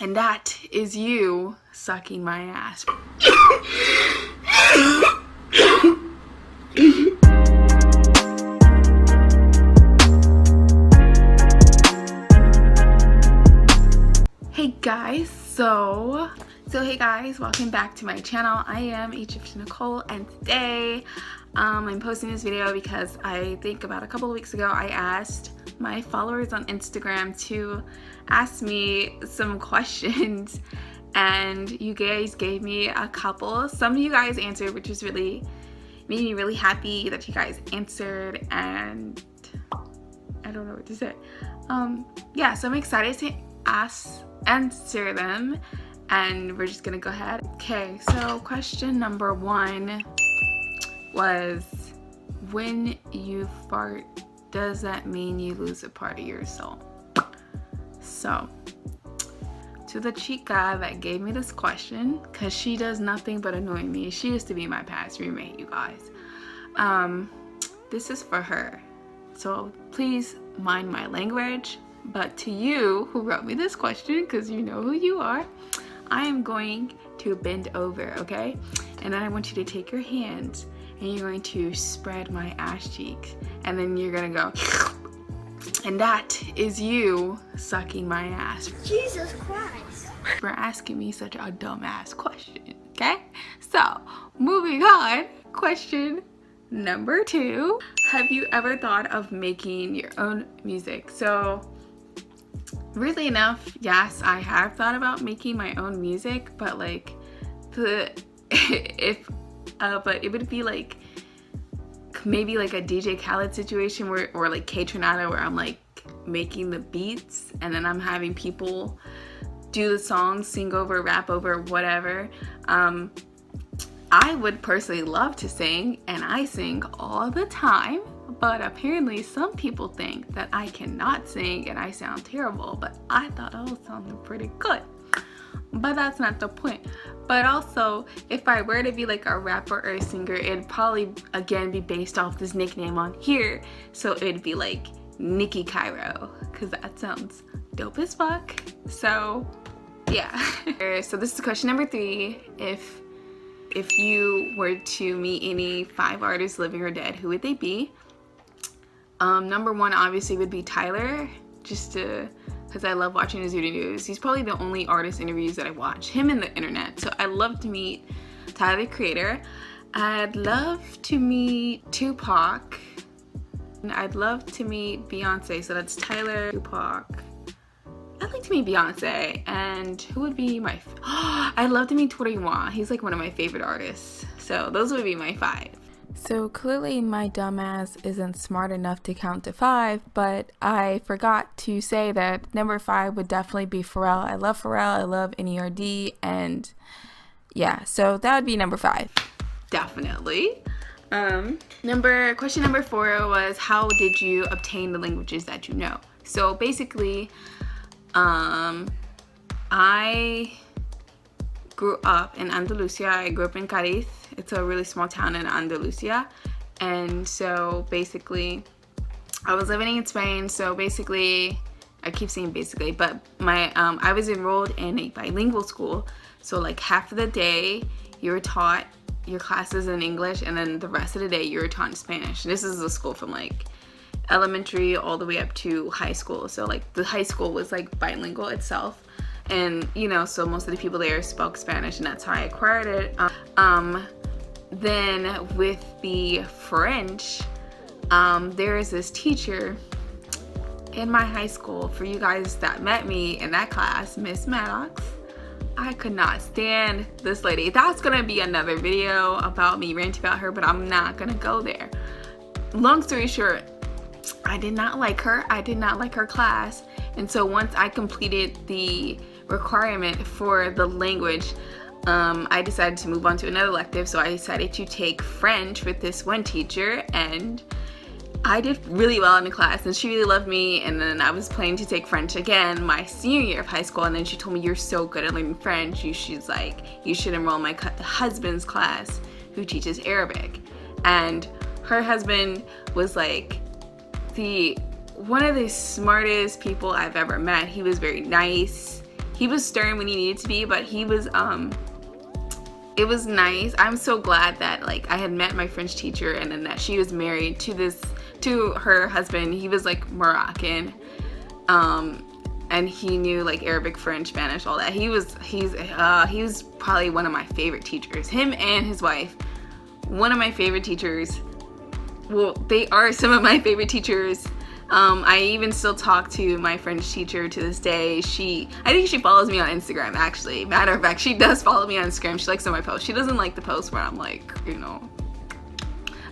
And that is you sucking my ass. Hey guys, so hey guys, welcome back to my channel. I am Egyptian Nicole, and today I'm posting this video because I think about a couple of weeks ago I asked my followers on Instagram to ask me some questions, and you guys gave me a couple. Some of you guys answered, which was really made me really happy that you guys answered, and I don't know what to say. Yeah, so I'm excited to answer them, and we're just gonna go ahead. Okay, so question number one was, when you fart, does that mean you lose a part of your soul? So to the chica that gave me this question, because she does nothing but annoy me, she used to be my past roommate, you guys, this is for her, so please mind my language. But to you who wrote me this question, because you know who you are, I am going to bend over, okay? And then I want you to take your hands and you're going to spread my ass cheeks, and then you're gonna go, and that is you sucking my ass. Jesus Christ. For asking me such a dumbass question, okay? So, moving on, question number two. Have you ever thought of making your own music? So, weirdly enough, yes, I have thought about making my own music, but like but it would be like maybe like a DJ Khaled situation or like Kaytranada, where I'm like making the beats and then I'm having people do the songs, sing over, rap over, whatever. I would personally love to sing, and I sing all the time, but apparently some people think that I cannot sing and I sound terrible, but I thought I was sounding pretty good. But that's not the point. But also, if I were to be like a rapper or a singer, it'd probably again be based off this nickname on here, so it'd be like Nikki Cairo, because that sounds dope as fuck. So yeah. So this is question number three. If you were to meet any 5 artists, living or dead, who would they be? Number one obviously would be Tyler, just because I love watching his videos. He's probably the only artist interviews that I watch, him and the internet. So I'd love to meet Tyler, the Creator. I'd love to meet Tupac. And I'd love to meet Beyonce. So that's Tyler, Tupac. I'd like to meet Beyonce. And who would be my I'd love to meet Tori Wah. He's like one of my favorite artists. So those would be my 5. So clearly my dumbass isn't smart enough to count to 5, but I forgot to say that number 5 would definitely be Pharrell. I love Pharrell, I love NERD, and yeah, so that would be number 5. Definitely. Question number 4 was, how did you obtain the languages that you know? So basically, I grew up in Andalusia. I grew up in Cadiz. It's a really small town in Andalusia, and so basically I was living in Spain. So basically, I keep saying basically, but I was enrolled in a bilingual school, so like half of the day you were taught your classes in English, and then the rest of the day you were taught in Spanish. This is a school from like elementary all the way up to high school, so like the high school was like bilingual itself. And you know, so most of the people there spoke Spanish, and that's how I acquired it. Then with the French, there is this teacher in my high school. For you guys that met me in that class, Miss Maddox, I could not stand this lady. That's gonna be another video about me ranting about her, but I'm not gonna go there. Long story short, I did not like her. I did not like her class. And so once I completed the requirement for the language, I decided to move on to another elective. So I decided to take French with this one teacher, and I did really well in the class, and she really loved me. And then I was planning to take French again my senior year of high school, and then she told me, you're so good at learning French, she's like, you should enroll in my husband's class who teaches Arabic. And her husband was like one of the smartest people I've ever met. He was very nice. he was stern when he needed to be, but he was it was nice. I'm so glad that like I had met my French teacher, and then that she was married to her husband. He was like Moroccan, and he knew like Arabic, French, Spanish, all that. He was probably one of my favorite teachers. Him and his wife, one of my favorite teachers. Well, they are some of my favorite teachers. I even still talk to my French teacher to this day. I think she follows me on Instagram, actually. Matter of fact, she does follow me on Instagram. She likes some of my posts. She doesn't like the posts where I'm like, you know.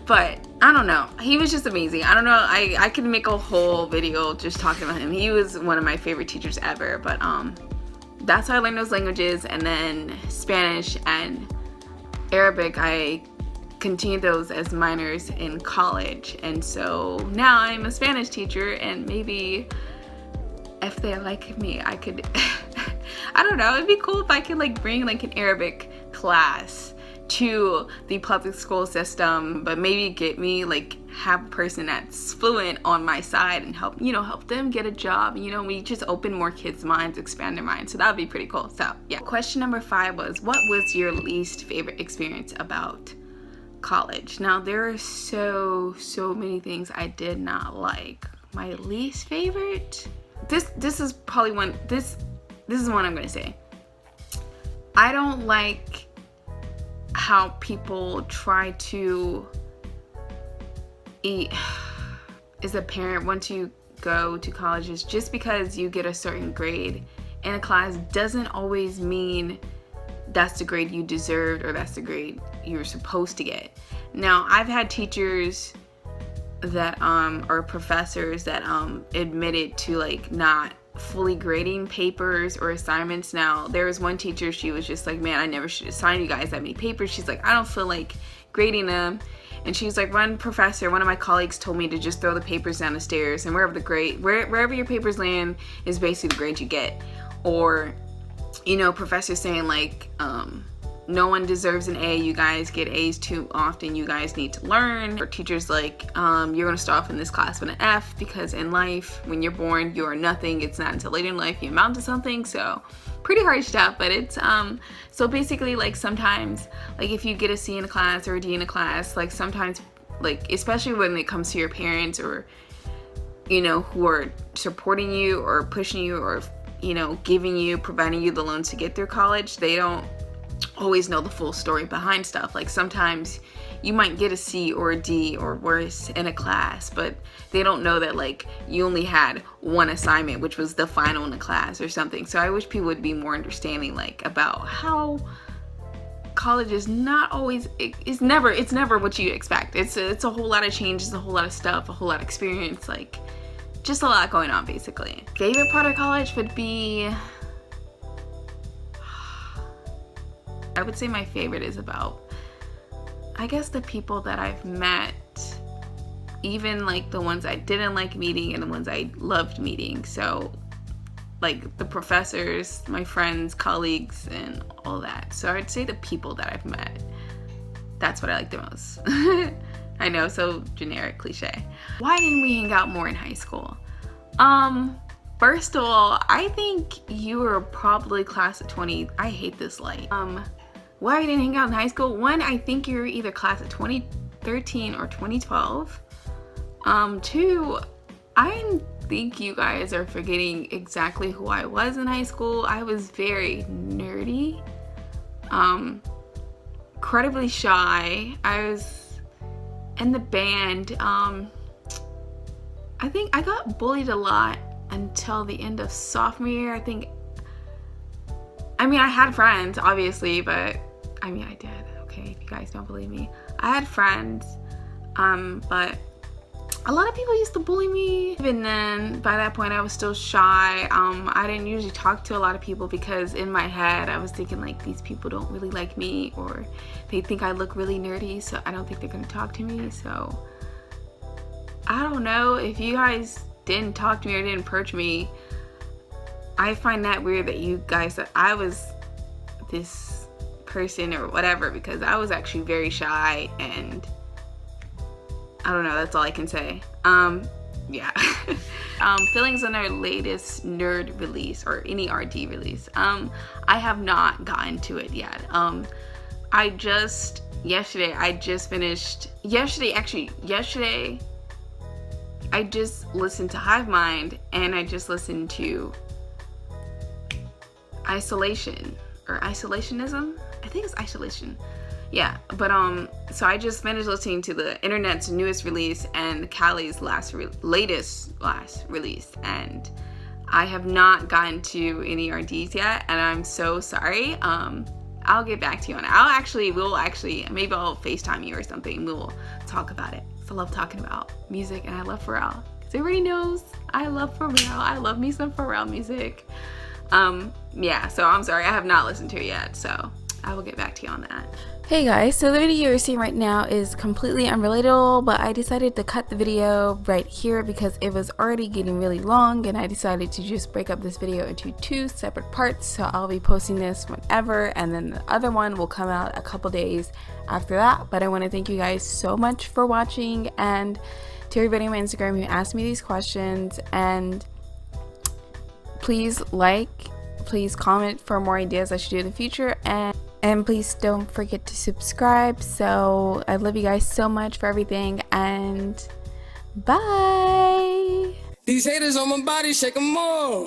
But I don't know. He was just amazing. I don't know. I could make a whole video just talking about him. He was one of my favorite teachers ever. But that's how I learned those languages. And then Spanish and Arabic, I continued those as minors in college, and so now I'm a Spanish teacher, and maybe if they like me, I could I don't know, it'd be cool if I could like bring like an Arabic class to the public school system, but maybe get me like have a person that's fluent on my side and help them get a job. We just open more kids' minds, expand their minds, so that would be pretty cool. So yeah. Question number 5 was, what was your least favorite experience about college? Now there are so many things I did not like. My least favorite, this is probably one, this is one I'm gonna say. I don't like how people try to eat as a parent once you go to colleges. Just because you get a certain grade in a class doesn't always mean that's the grade you deserved or that's the grade you're supposed to get. Now, I've had teachers that or professors that admitted to like not fully grading papers or assignments. Now, there was one teacher, she was just like, man, I never should assign you guys that many papers. She's like, I don't feel like grading them. And she's like, one of my colleagues told me to just throw the papers down the stairs, and wherever your papers land is basically the grade you get. Or professors saying like, no one deserves an A, you guys get A's too often, you guys need to learn. Or teachers like, you're gonna start off in this class with an F, because in life, when you're born, you are nothing. It's not until later in life you amount to something. So pretty hard stuff, but it's so basically like sometimes like if you get a C in a class or a D in a class, like sometimes like especially when it comes to your parents or who are supporting you or pushing you or providing you the loans to get through college, they don't always know the full story behind stuff. Like sometimes you might get a C or a D or worse in a class, but they don't know that like you only had one assignment, which was the final in the class or something. So I wish people would be more understanding like about how college is not always, it's never what you expect. It's a whole lot of changes, a whole lot of stuff, a whole lot of experience, like just a lot going on basically. Favorite part of college would be, I would say my favorite is about, I guess, the people that I've met, even like the ones I didn't like meeting and the ones I loved meeting. So like the professors, my friends, colleagues, and all that. So I'd say the people that I've met, that's what I like the most. I know, so generic, cliche. Why didn't we hang out more in high school? First of all, I think you were probably class of 20. I hate this light. Why I didn't hang out in high school? One, I think you're either class of 2013 or 2012. Two, I think you guys are forgetting exactly who I was in high school. I was very nerdy, incredibly shy. I was in the band. I think I got bullied a lot until the end of sophomore year. I had friends, obviously, but I did, okay, if you guys don't believe me. I had friends, but a lot of people used to bully me. Even then, by that point, I was still shy. I didn't usually talk to a lot of people because in my head, I was thinking like, these people don't really like me, or they think I look really nerdy, so I don't think they're gonna talk to me. So I don't know if you guys didn't talk to me or didn't approach me. I find that weird that you guys thought I was this person or whatever, because I was actually very shy, and I don't know, that's all I can say. yeah. Feelings on our latest nerd release or any RD release. I have not gotten to it yet. Yesterday I just listened to Hive Mind, and I just listened to Isolation or Isolationism. I think it's Isolation. Yeah, but so I just finished listening to the internet's newest release and Kali's latest release, and I have not gotten to any RDs yet, and I'm so sorry. I'll get back to you on it. Maybe I'll FaceTime you or something. We'll talk about it. I love talking about music, and I love Pharrell. Because everybody knows I love Pharrell. I love me some Pharrell music. Yeah, so I'm sorry. I have not listened to it yet, so I will get back to you on that. Hey guys, so the video you're seeing right now is completely unrelatable, but I decided to cut the video right here because it was already getting really long, and I decided to just break up this video into 2 separate parts. So I'll be posting this whenever, and then the other one will come out a couple days after that. But I want to thank you guys so much for watching, and to everybody on my Instagram who asked me these questions, and please please comment for more ideas I should do in the future, and please don't forget to subscribe. So I love you guys so much for everything, and bye. These haters on my body, shake them all.